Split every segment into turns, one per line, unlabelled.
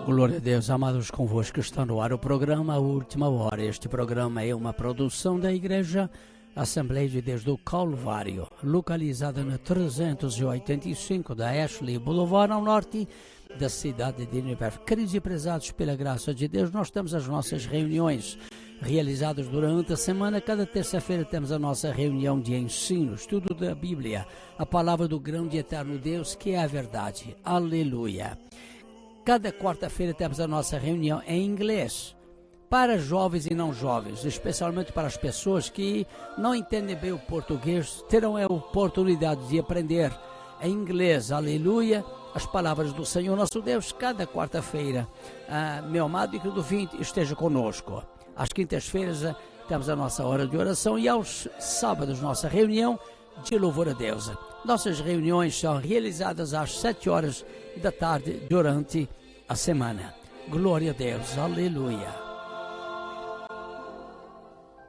Glória a Deus, amados, convosco está no ar o programa A Última Hora. Este programa é uma produção da Igreja Assembleia de Deus do Calvário, localizada na 385 da Ashley Boulevard, ao norte da cidade de Newberg. Queridos e prezados, pela graça de Deus, nós temos as nossas reuniões realizadas durante a semana. Cada terça-feira temos a nossa reunião de ensino, estudo da Bíblia, a palavra do grande e eterno Deus, que é a verdade. Aleluia. Cada quarta-feira temos a nossa reunião em inglês, para jovens e não jovens, especialmente para as pessoas que não entendem bem o português, terão a oportunidade de aprender em inglês, aleluia, as palavras do Senhor nosso Deus, cada quarta-feira. Meu amado e querido ouvinte, esteja conosco. Às quintas-feiras temos a nossa hora de oração e aos sábados nossa reunião de louvor a Deus. Nossas reuniões são realizadas às 7 horas da tarde durante a semana. Glória a Deus, aleluia.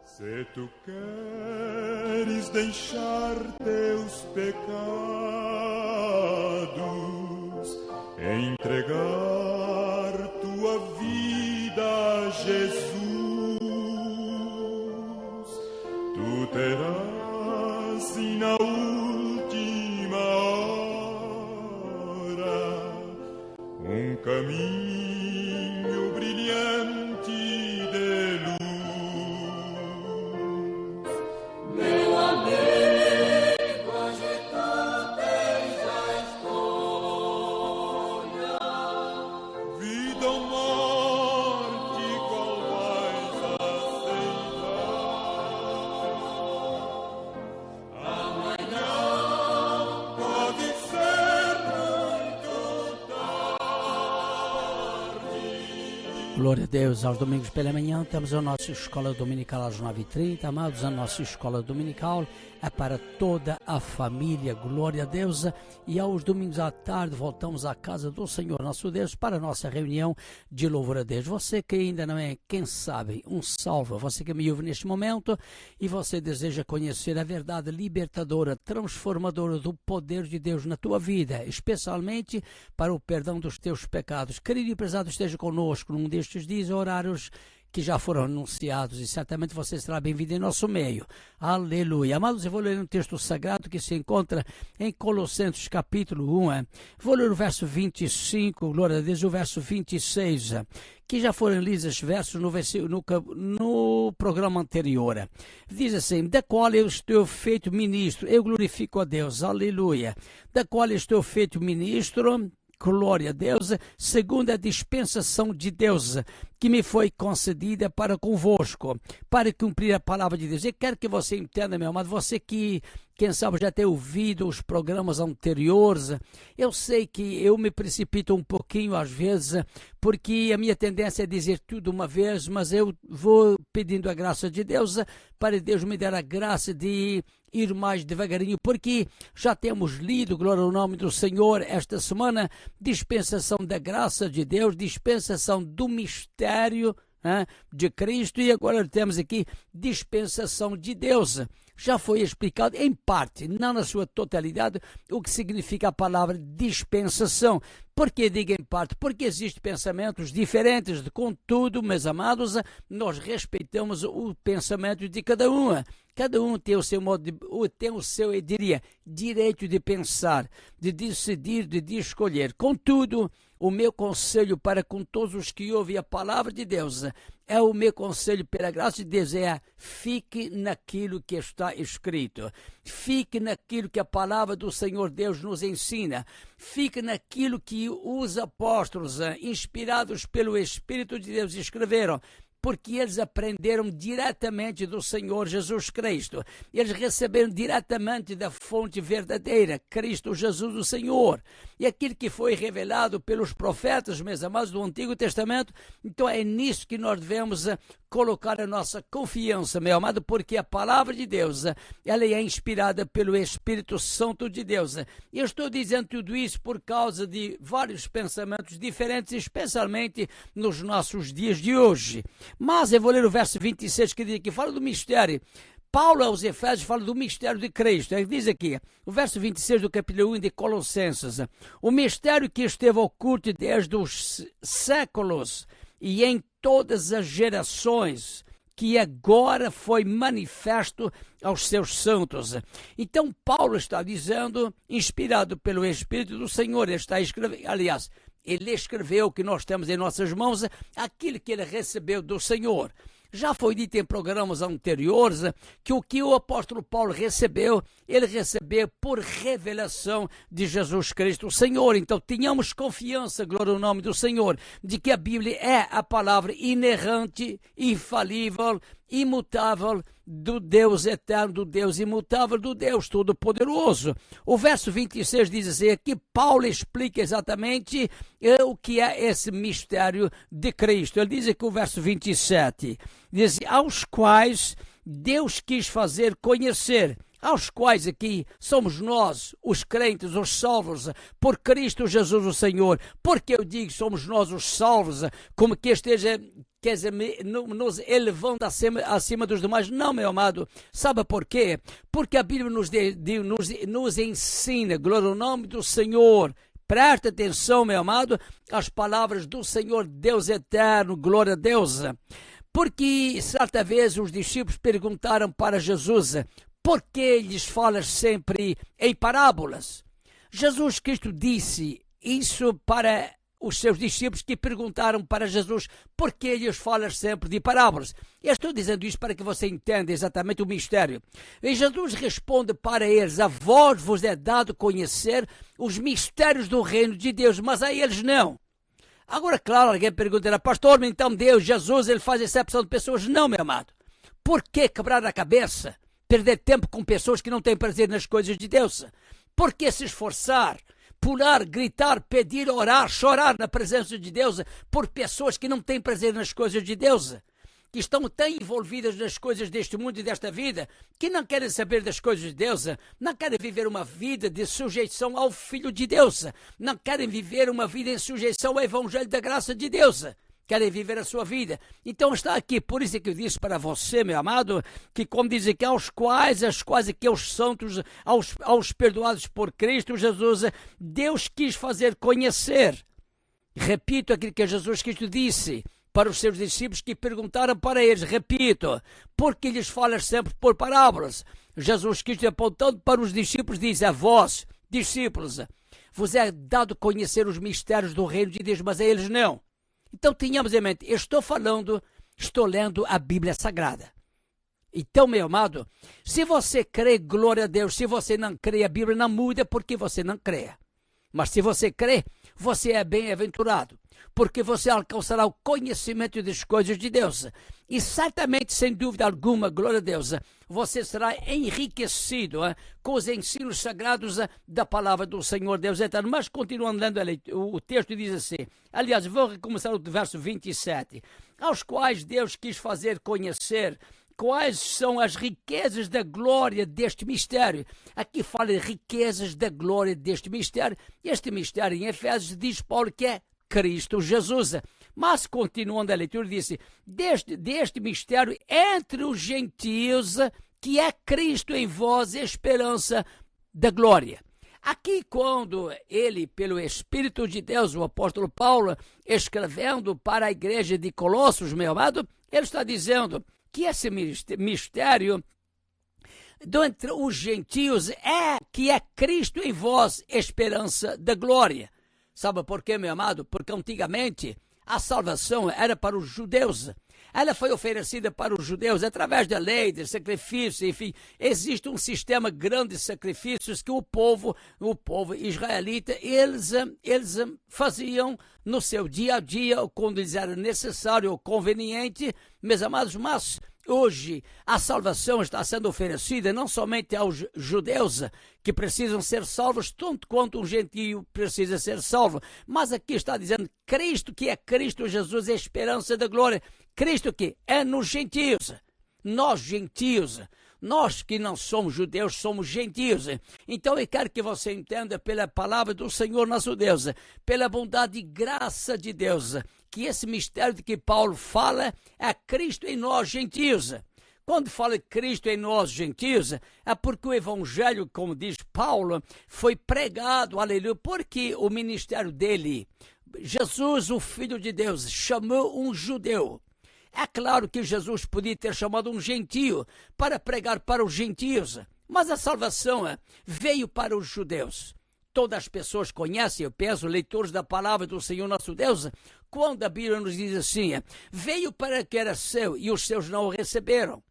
Se tu queres deixar teus pecados, entregar tua vida a Jesus, tu terás e na última hora um caminho brilhante de luz. Meu amigo, hoje tu tens a escolha, vida ou morte, qual vais aceitar? Amanhã pode ser muito tarde.
Glória a Deus, aos domingos pela manhã temos a nossa escola dominical às 9h30, amados, a nossa escola dominical é para toda a família, glória a Deus, e aos domingos à tarde voltamos à casa do Senhor nosso Deus para a nossa reunião de louvor a Deus. Você que ainda não é, quem sabe, um salvo, você que me ouve neste momento e você deseja conhecer a verdade libertadora, transformadora do poder de Deus na tua vida, especialmente para o perdão dos teus pecados. Querido e prezado, esteja conosco num destes dias, horários que já foram anunciados, e certamente você estará bem-vindo em nosso meio. Aleluia. Amados, eu vou ler um texto sagrado que se encontra em Colossenses capítulo 1. Vou ler o verso 25, glória a Deus, o verso 26, que já foram lidos esses versos no programa anterior. Diz assim: da qual eu estou feito ministro, eu glorifico a Deus, aleluia. Da qual eu estou feito ministro, glória a Deus, segundo a dispensação de Deus, que me foi concedida para convosco, para cumprir a palavra de Deus. Eu quero que você entenda, meu amado, você que, quem sabe, já tem ouvido os programas anteriores, eu sei que eu me precipito um pouquinho às vezes, porque a minha tendência é dizer tudo uma vez, mas eu vou pedindo a graça de Deus, para Deus me dar a graça de ir mais devagarinho, porque já temos lido, glória ao nome do Senhor, esta semana, dispensação da graça de Deus, dispensação do mistério de Cristo, e agora temos aqui dispensação de Deus. Já foi explicado em parte, não na sua totalidade, o que significa a palavra dispensação. Por que digo em parte? Porque existem pensamentos diferentes. Contudo, meus amados, nós respeitamos o pensamento de cada um. Cada um tem o seu modo, tem o seu, eu diria, direito de pensar, de decidir, de escolher. Contudo, o meu conselho para com todos os que ouvem a palavra de Deus, o meu conselho pela graça de Deus fique naquilo que está escrito. Fique naquilo que a palavra do Senhor Deus nos ensina. Fique naquilo que os apóstolos, inspirados pelo Espírito de Deus, escreveram. Porque eles aprenderam diretamente do Senhor Jesus Cristo. Eles receberam diretamente da fonte verdadeira, Cristo Jesus o Senhor. E aquilo que foi revelado pelos profetas, meus amados, do Antigo Testamento, então é nisso que nós devemos colocar a nossa confiança, meu amado, porque a palavra de Deus, ela é inspirada pelo Espírito Santo de Deus. Eu estou dizendo tudo isso por causa de vários pensamentos diferentes, especialmente nos nossos dias de hoje. Mas eu vou ler o verso 26, que diz que fala do mistério. Paulo aos Efésios fala do mistério de Cristo. Ele diz aqui, o verso 26 do capítulo 1 de Colossenses, o mistério que esteve oculto desde os séculos e em todas as gerações, que agora foi manifesto aos seus santos. Então Paulo está dizendo, inspirado pelo Espírito do Senhor, ele está escrevendo, aliás, ele escreveu que nós temos em nossas mãos aquilo que ele recebeu do Senhor. Já foi dito em programas anteriores que o apóstolo Paulo recebeu, ele recebeu por revelação de Jesus Cristo, o Senhor. Então, tenhamos confiança, glória ao nome do Senhor, de que a Bíblia é a palavra inerrante, infalível, imutável do Deus eterno, do Deus imutável, do Deus todo-poderoso. O verso 26 diz assim, que Paulo explica exatamente o que é esse mistério de Cristo. Ele diz aqui o verso 27, diz, aos quais Deus quis fazer conhecer, aos quais aqui somos nós, os crentes, os salvos, por Cristo Jesus o Senhor. Porque eu digo somos nós os salvos, como que esteja, quer dizer, nos elevando acima dos demais? Não, meu amado. Sabe por quê? Porque a Bíblia nos ensina, glória ao nome do Senhor. Presta atenção, meu amado, às palavras do Senhor Deus eterno, glória a Deus. Porque certa vez os discípulos perguntaram para Jesus, por que lhes falas sempre em parábolas? Jesus Cristo disse isso para os seus discípulos que perguntaram para Jesus, por que lhes falas sempre de parábolas? Eu estou dizendo isso para que você entenda exatamente o mistério. E Jesus responde para eles, a vós vos é dado conhecer os mistérios do reino de Deus, mas a eles não. Agora, claro, alguém perguntará, pastor, então Deus, Jesus, ele faz exceção de pessoas? Não, meu amado. Por que quebrar a cabeça? Perder tempo com pessoas que não têm prazer nas coisas de Deus? Por que se esforçar, pular, gritar, pedir, orar, chorar na presença de Deus por pessoas que não têm prazer nas coisas de Deus? Que estão tão envolvidas nas coisas deste mundo e desta vida, que não querem saber das coisas de Deus, não querem viver uma vida de sujeição ao Filho de Deus, não querem viver uma vida em sujeição ao Evangelho da graça de Deus. Querem viver a sua vida. Então está aqui, por isso que eu disse para você, meu amado, que como diz aqui, aos quais aqui aos santos, aos perdoados por Cristo Jesus, Deus quis fazer conhecer. Repito aquilo que Jesus Cristo disse para os seus discípulos que perguntaram para eles, repito, porque lhes falas sempre por parábolas? Jesus Cristo, apontando para os discípulos, diz, a vós, discípulos, vos é dado conhecer os mistérios do reino de Deus, mas a eles não. Então, tenhamos em mente, estou lendo a Bíblia Sagrada. Então, meu amado, se você crê, glória a Deus. Se você não crê, a Bíblia não muda porque você não crê. Mas se você crê, você é bem-aventurado, porque você alcançará o conhecimento das coisas de Deus. E certamente, sem dúvida alguma, glória a Deus, você será enriquecido com os ensinos sagrados da palavra do Senhor Deus eterno. Mas continuando lendo o texto diz assim, aliás, vou recomeçar o verso 27, aos quais Deus quis fazer conhecer quais são as riquezas da glória deste mistério. Aqui fala de riquezas da glória deste mistério. Este mistério em Efésios diz Paulo que é Cristo Jesus. Mas continuando a leitura disse, deste mistério entre os gentios, que é Cristo em vós, esperança da glória. Aqui quando ele, pelo Espírito de Deus, o apóstolo Paulo, escrevendo para a igreja de Colossos, meu amado, ele está dizendo que esse mistério entre os gentios que é Cristo em vós, esperança da glória. Sabe por quê, meu amado? Porque antigamente a salvação era para os judeus. Ela foi oferecida para os judeus através da lei, de sacrifício, enfim. Existe um sistema grande de sacrifícios que o povo israelita, eles faziam no seu dia a dia, quando lhes era necessário ou conveniente, meus amados, mas hoje a salvação está sendo oferecida não somente aos judeus que precisam ser salvos, tanto quanto um gentio precisa ser salvo, mas aqui está dizendo Cristo, que é Cristo Jesus, é a esperança da glória. Cristo que é nos gentios, nós gentios, nós que não somos judeus, somos gentios. Então eu quero que você entenda pela palavra do Senhor nosso Deus, pela bondade e graça de Deus, que esse mistério de que Paulo fala é Cristo em nós, gentios. Quando fala Cristo em nós, gentios, é porque o evangelho, como diz Paulo, foi pregado, aleluia, porque o ministério dele, Jesus, o Filho de Deus, chamou um judeu. É claro que Jesus podia ter chamado um gentio para pregar para os gentios, mas a salvação veio para os judeus. Todas as pessoas conhecem, eu penso, leitores da palavra do Senhor nosso Deus, quando a Bíblia nos diz assim, veio para que era seu e os seus não o receberam.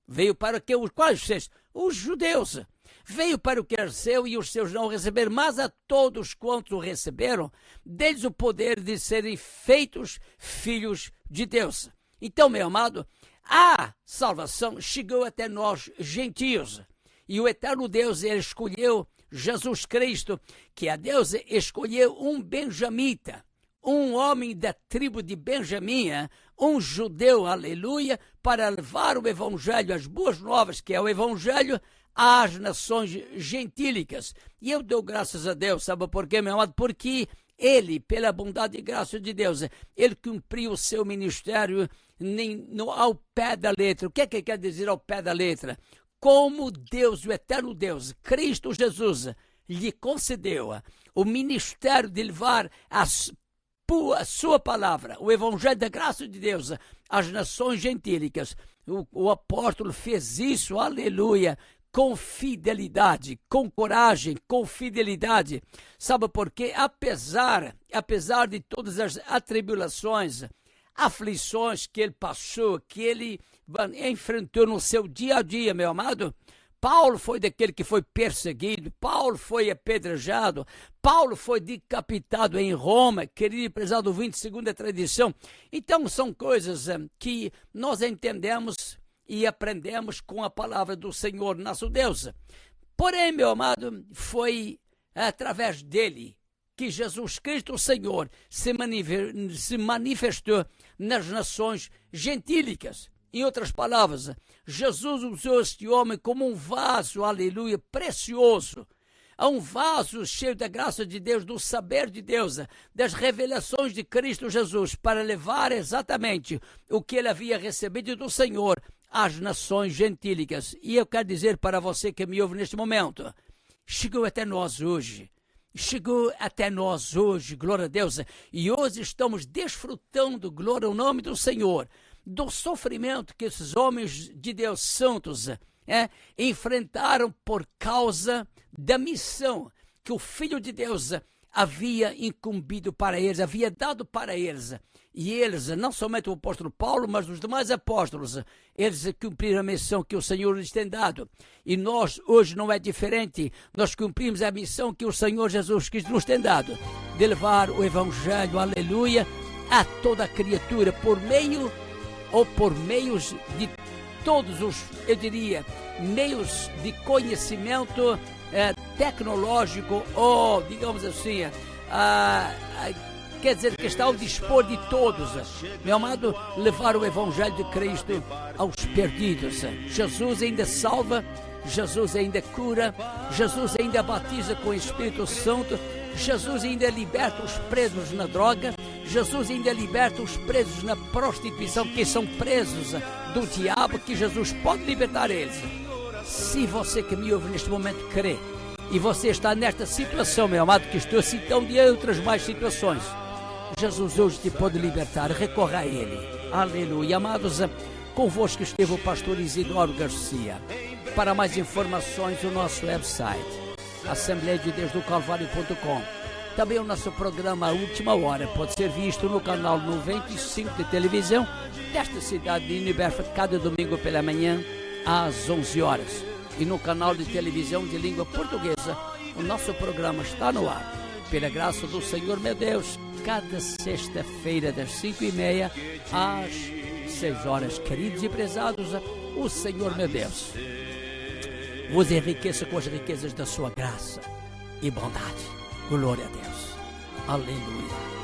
Veio para que os quais vocês? Os judeus. Veio para o que era seu e os seus não o receberam, mas a todos quantos o receberam, deles o poder de serem feitos filhos de Deus. Então, meu amado, a salvação chegou até nós, gentios. E o eterno Deus, ele escolheu Jesus Cristo, que a Deus escolheu um benjamita, um homem da tribo de Benjamim, um judeu, aleluia, para levar o evangelho, as boas novas, que é o evangelho, às nações gentílicas. E eu dou graças a Deus, sabe por quê, meu amado? Porque ele, pela bondade e graça de Deus, ele cumpriu o seu ministério ao pé da letra. O que é que quer dizer ao pé da letra? Como Deus, o eterno Deus, Cristo Jesus, lhe concedeu o ministério de levar a sua palavra, o evangelho da graça de Deus, às nações gentílicas. O apóstolo fez isso, aleluia, com fidelidade, com coragem, com fidelidade. Sabe por quê? Apesar de todas as atribulações, aflições que ele passou, que ele enfrentou no seu dia a dia, meu amado, Paulo foi daquele que foi perseguido, Paulo foi apedrejado, Paulo foi decapitado em Roma, querido e prezado ouvinte, segundo a tradição. Então são coisas que nós entendemos e aprendemos com a palavra do Senhor nosso Deus. Porém, meu amado, foi através dele que Jesus Cristo, o Senhor, se manifestou nas nações gentílicas. Em outras palavras, Jesus usou este homem como um vaso, aleluia, precioso. Um vaso cheio da graça de Deus, do saber de Deus, das revelações de Cristo Jesus, para levar exatamente o que ele havia recebido do Senhor às nações gentílicas. E eu quero dizer para você que me ouve neste momento, chegou até nós hoje. Chegou até nós hoje, glória a Deus, e hoje estamos desfrutando, glória ao nome do Senhor, do sofrimento que esses homens de Deus santos enfrentaram por causa da missão que o Filho de Deus havia incumbido para eles, havia dado para eles. E eles, não somente o apóstolo Paulo, mas os demais apóstolos, eles cumpriram a missão que o Senhor lhes tem dado. E nós, hoje, não é diferente. Nós cumprimos a missão que o Senhor Jesus Cristo nos tem dado, de levar o Evangelho, aleluia, a toda a criatura, por meio ou por meios de todos os, eu diria, meios de conhecimento tecnológico, ou, digamos assim, quer dizer que está ao dispor de todos, meu amado, levar o Evangelho de Cristo aos perdidos. Jesus ainda salva, Jesus ainda cura, Jesus ainda batiza com o Espírito Santo, Jesus ainda liberta os presos na droga, Jesus ainda liberta os presos na prostituição, que são presos do diabo, que Jesus pode libertar eles. Se você que me ouve neste momento crê, e você está nesta situação, meu amado, que estou citando de outras mais situações, Jesus hoje te pode libertar, recorra a Ele. Aleluia. Amados, convosco esteve o pastor Isidoro Garcia. Para mais informações, o nosso website, Assembleia de Deus do Calvário.com. Também o nosso programa A Última Hora pode ser visto no canal 95 de televisão desta cidade de Uniberfa, cada domingo pela manhã, às 11 horas. E no canal de televisão de língua portuguesa, o nosso programa está no ar. Pela graça do Senhor, meu Deus, cada sexta-feira das 5h30 às 6 horas. Queridos e prezados, o Senhor, meu Deus, vos enriqueça com as riquezas da sua graça e bondade. Glória a Deus. Aleluia.